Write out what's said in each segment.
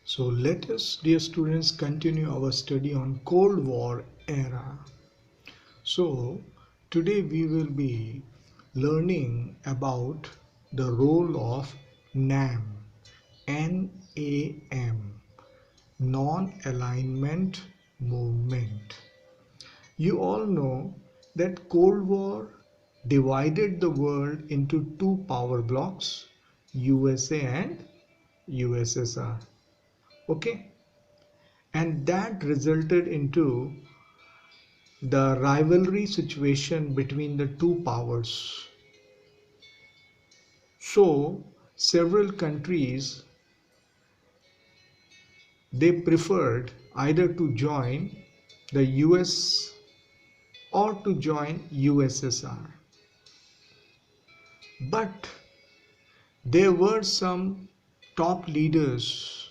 So let us, dear students, continue our study on Cold War era. So today we will be learning about the role of NAM, N-A-M, Non-Alignment Movement. You all know that Cold War divided the world into two power blocks, USA and USSR. Okay, and that resulted into the rivalry situation between the two powers. So several countries, they preferred either to join the US or to join USSR. But there were some top leaders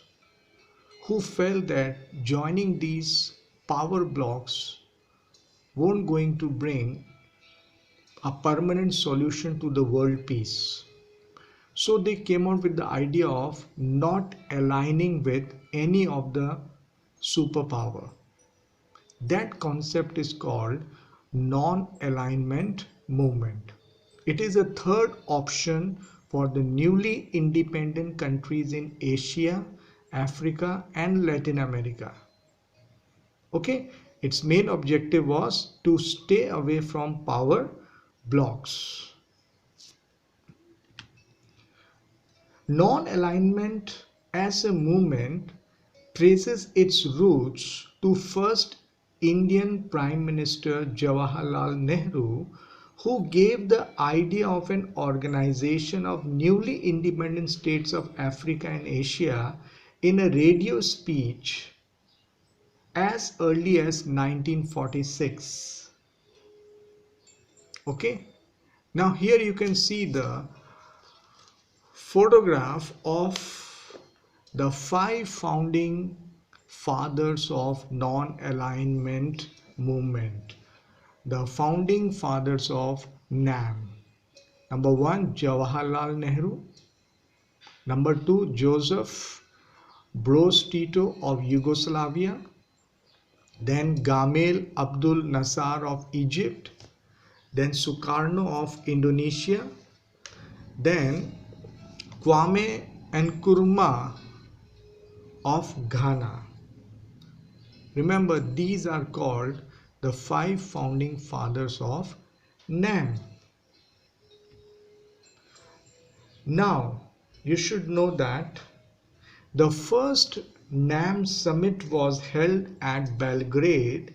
who felt that joining these power blocks won't going to bring a permanent solution to the world peace. So they came out with the idea of not aligning with any of the superpower. That concept is called non-alignment movement. It is a third option for the newly independent countries in Asia, Africa and Latin America. Okay, its main objective was to stay away from power blocks. Non-alignment as a movement traces its roots to first Indian Prime Minister Jawaharlal Nehru, who gave the idea of an organization of newly independent states of Africa and Asia in a radio speech as early as 1946. Okay, now here you can see the photograph of the 5 founding fathers of non-alignment movement, the founding fathers of NAM. Number 1, Jawaharlal Nehru. Number 2, Joseph Broz Tito of Yugoslavia. Then Gamal Abdul Nasser of Egypt. Then Sukarno of Indonesia. Then Kwame Nkrumah of Ghana. Remember, these are called the 5 founding fathers of NAM. Now, you should know that the first NAM summit was held at Belgrade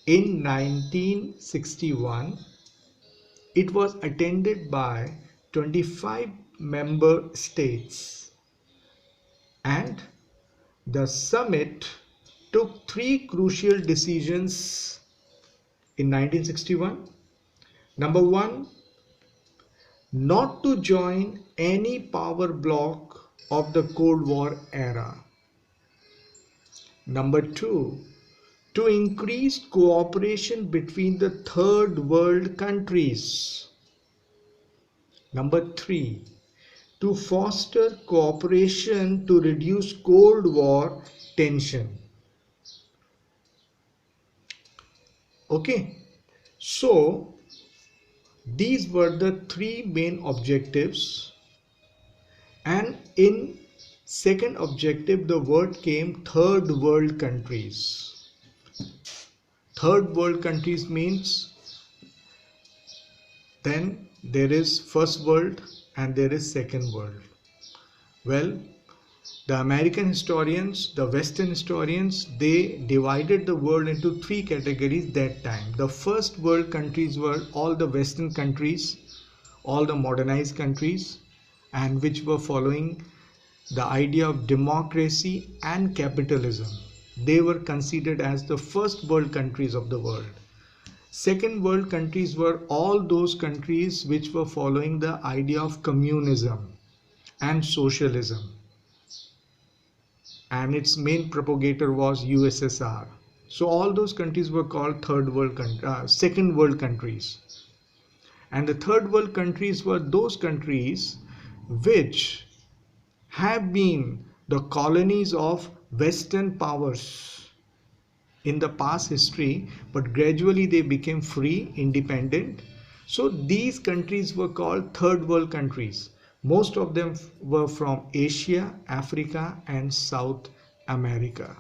in 1961. It was attended by 25 member states, and the summit took 3 crucial decisions in 1961. Number 1, not to join any power bloc of the Cold War era. Number 2, to increase cooperation between the third world countries. Number 3, to foster cooperation to reduce Cold War tension. Okay, so these were the 3 main objectives, and in second objective the word came third world countries. Third world countries means then there is first world and there is second world. Well, the American historians, the Western historians, they divided the world into 3 categories that time. The first world countries were all the Western countries, all the modernized countries, and which were following the idea of democracy and capitalism. They were considered as the first world countries of the world. Second world countries were all those countries which were following the idea of communism and socialism, and its main propagator was USSR. So all those countries were called second world countries. And the third world countries were those countries which have been the colonies of Western powers in the past history, but gradually they became free, independent. So these countries were called third world countries. Most of them were from Asia, Africa, and South America.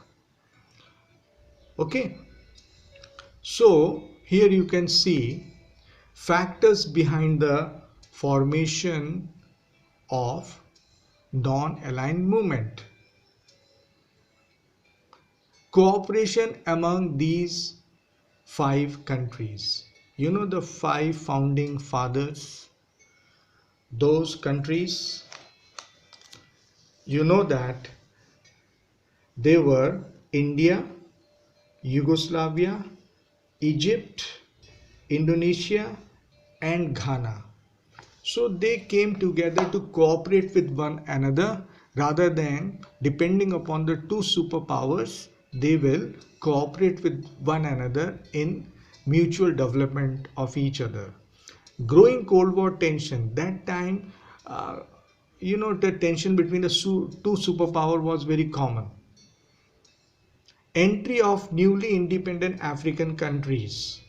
Okay, so here you can see factors behind the formation of non-aligned movement. Cooperation among these 5 countries. You know the 5 founding fathers, those countries, you know that they were India, Yugoslavia, Egypt, Indonesia, and Ghana. So they came together to cooperate with one another rather than depending upon the 2 superpowers. They will cooperate with one another in mutual development of each other. Growing Cold War tension, that time, the tension between the 2 superpower was very common. Entry of newly independent African countries.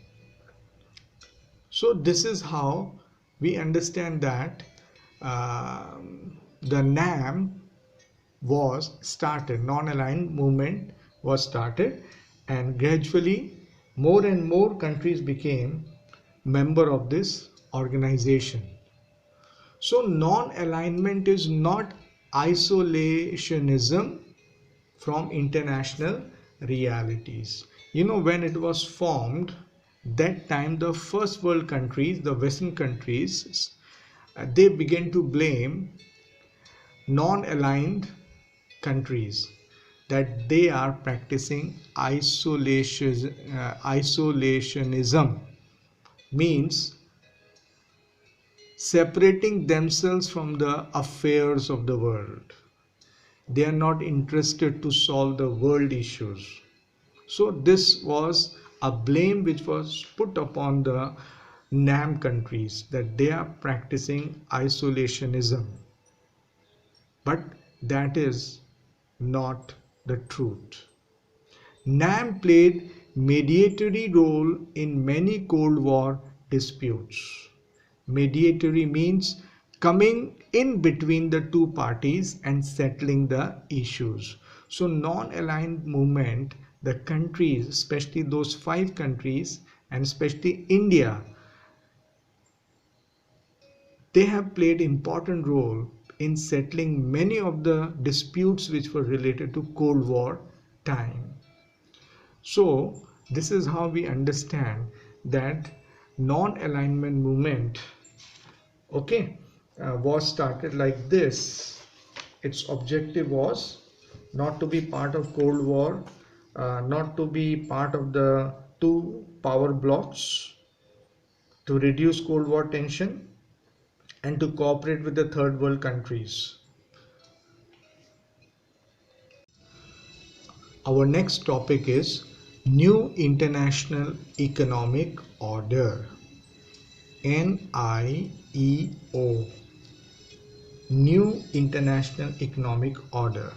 So this is how we understand that the NAM was started, non-aligned movement was started, and gradually more and more countries became member of this organization. So non-alignment is not isolationism from international realities. When it was formed, that time the first world countries, the Western countries, they began to blame non-aligned countries that they are practicing isolationism, means separating themselves from the affairs of the world. They are not interested to solve the world issues. So this was a blame which was put upon the NAM countries, that they are practicing isolationism. But that is not the truth. NAM played mediatory role in many Cold War disputes. Mediatory means coming in between the 2 parties and settling the issues. So non-aligned movement, the countries, especially those 5 countries and especially India, they have played important role in settling many of the disputes which were related to Cold War time. So this is how we understand that non-alignment movement, was started like this. Its objective was not to be part of Cold War, not to be part of the 2 power blocks, to reduce Cold War tension, and to cooperate with the third world countries. Our next topic is New International Economic Order, NIEO. New International Economic Order.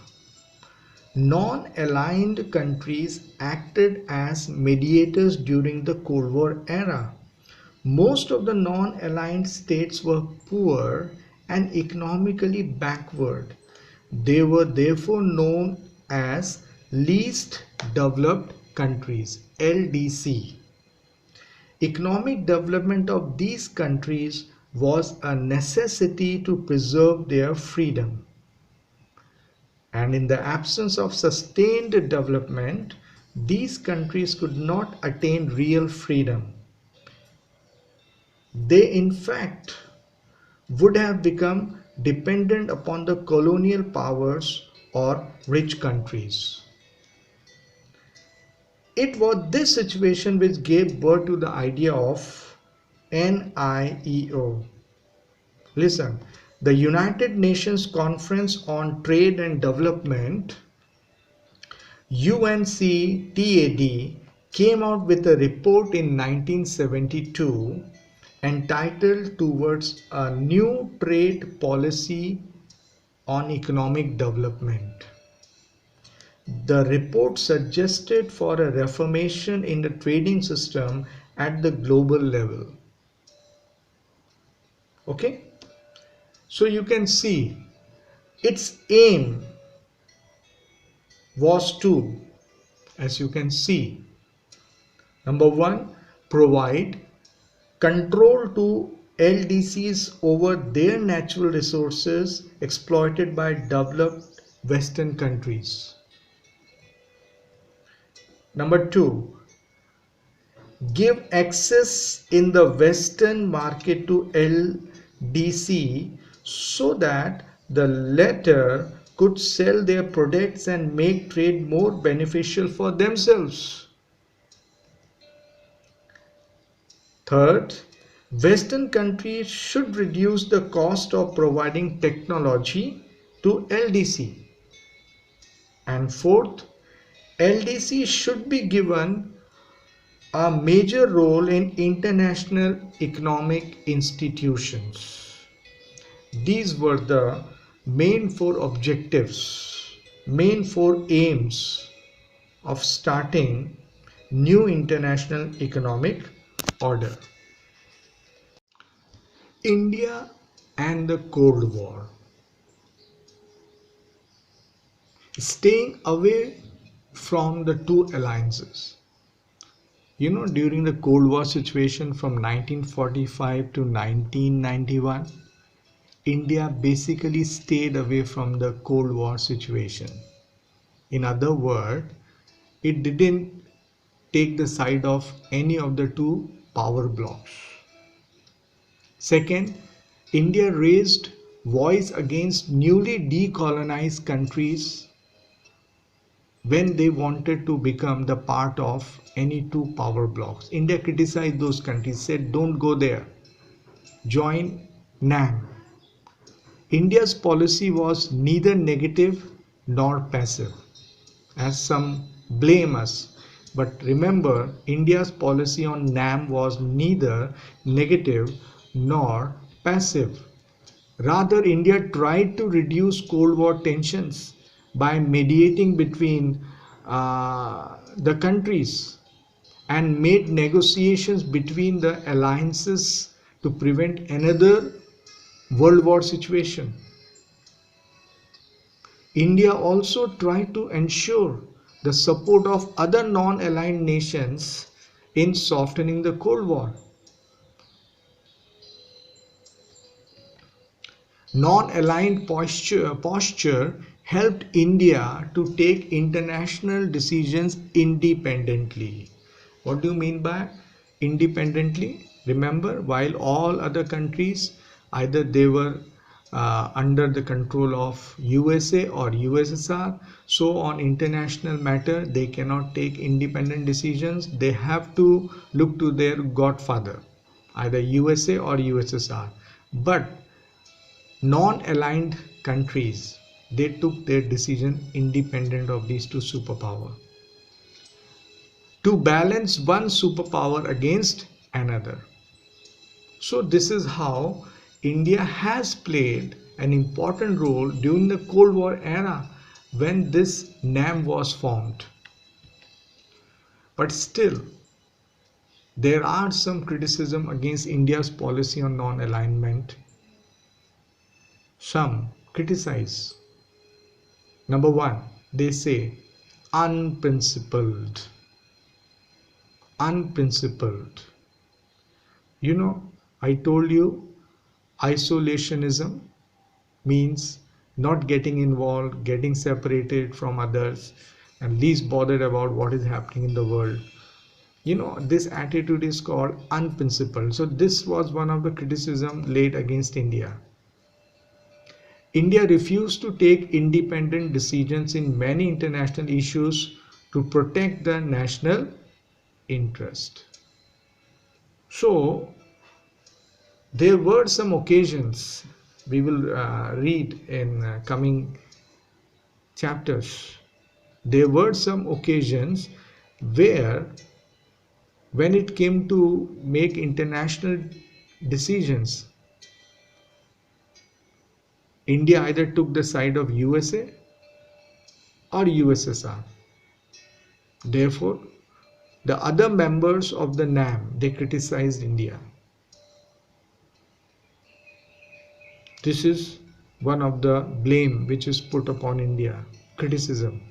Non-aligned countries acted as mediators during the Cold War era. Most of the non-aligned states were poor and economically backward. They were therefore known as least developed countries, LDC. Economic development of these countries was a necessity to preserve their freedom. And in the absence of sustained development, these countries could not attain real freedom. They in fact would have become dependent upon the colonial powers or rich countries. It was this situation which gave birth to the idea of NIEO. Listen, the United Nations Conference on Trade and Development, UNCTAD, came out with a report in 1972 entitled Towards a New Trade Policy on economic development. The report suggested for a reformation in the trading system at the global level. Okay, so you can see its aim was to, as you can see, number one, provide control to LDCs over their natural resources exploited by developed Western countries. Number two, give access in the Western market to LDC so that the latter could sell their products and make trade more beneficial for themselves. Third, Western countries should reduce the cost of providing technology to LDC. And fourth, LDC should be given a major role in international economic institutions. These were the main four objectives, main four aims of starting new international economic order. India and the Cold War. Staying away from the two alliances. During the Cold War situation from 1945 to 1991, India basically stayed away from the Cold War situation. In other words, it didn't take the side of any of the two power blocks. Second, India raised voice against newly decolonized countries when they wanted to become the part of any two power blocks. India criticized those countries, said don't go there, join NAM. India's policy was neither negative nor passive, as some blame us. But remember, India's policy on NAM was neither negative nor passive. Rather, India tried to reduce Cold War tensions by mediating between the countries and made negotiations between the alliances to prevent another World War situation. India also tried to ensure the support of other non-aligned nations in softening the Cold War. Non-aligned posture helped India to take international decisions independently. What do you mean by independently? Remember, while all other countries, either they were under the control of USA or USSR, so on international matter they cannot take independent decisions. They have to look to their godfather, either USA or USSR. But non-aligned countries, they took their decision independent of these two superpowers to balance one superpower against another. So this is how India has played an important role during the Cold War era when this NAM was formed. But still, there are some criticism against India's policy on non-alignment. Some criticize. Number one, they say unprincipled. Unprincipled. I told you isolationism means not getting involved, getting separated from others, and least bothered about what is happening in the world. This attitude is called unprincipled. So this was one of the criticism laid against India. India refused to take independent decisions in many international issues to protect the national interest. So there were some occasions we will read in coming chapters. There were some occasions where when it came to make international decisions, India either took the side of USA or USSR. Therefore, the other members of the NAM, they criticized India. This is one of the blame which is put upon India, criticism.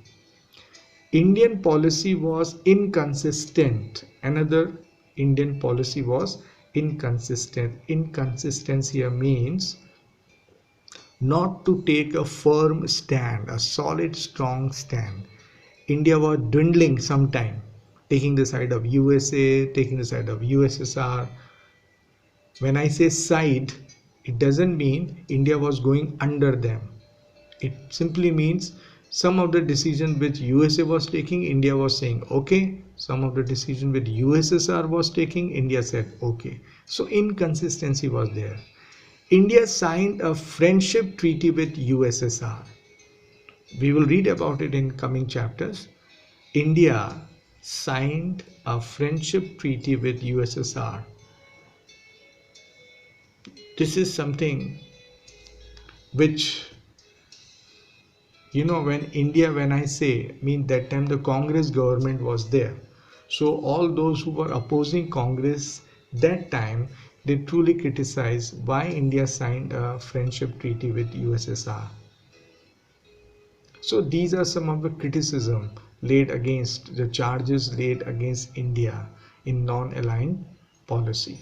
Indian policy was inconsistent. Another Indian policy was inconsistent. Inconsistency here means not to take a firm stand, a solid, strong stand. India was dwindling sometime, taking the side of USA, taking the side of USSR. When I say side, it doesn't mean India was going under them. It simply means some of the decision which USA was taking, India was saying okay. Some of the decision which USSR was taking, India said okay. So inconsistency was there. India signed a friendship treaty with USSR. We will read about it in coming chapters. India signed a friendship treaty with USSR. This is something which, when I say, mean that time the Congress government was there. So all those who were opposing Congress that time, they truly criticize why India signed a friendship treaty with USSR. So these are some of the criticism laid against, the charges laid against India in non-aligned policy.